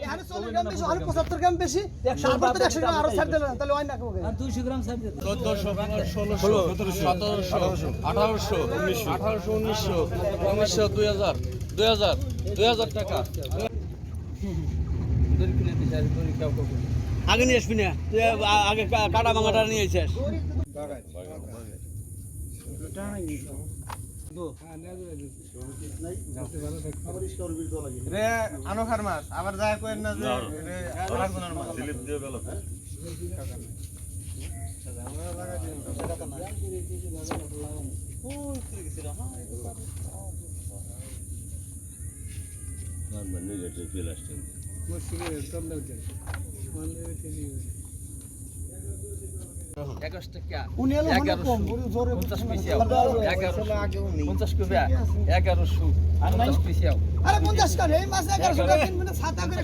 এখানে 40 গ্রাম বেশি, ওখানে 75 গ্রাম বেশি, তারপর তো 100 গ্রাম আরো ছাড় দিলেন, তাহলে হয় না কেমন? আর 200 গ্রাম ছাড় দে। 1400 1600 1700 1800 1900 1900 2000 2000 2000 টাকা। আগে নিয়ে আসবি না, তুই আগে কাটা মাঙাটা নিয়ে আসিস। রে আনোখার মাছ আবার যায় কইেন না যে রে আলাগুনার মাছ স্লিপ দিয়ে গেল। উনি এলো মানে কম, উনি জোরে 50 কইবা 1100 আর 50 পিছিয়াও। আরে 50 টাকা এই মাছ 1100 টাকা কিনবেন, 7 করে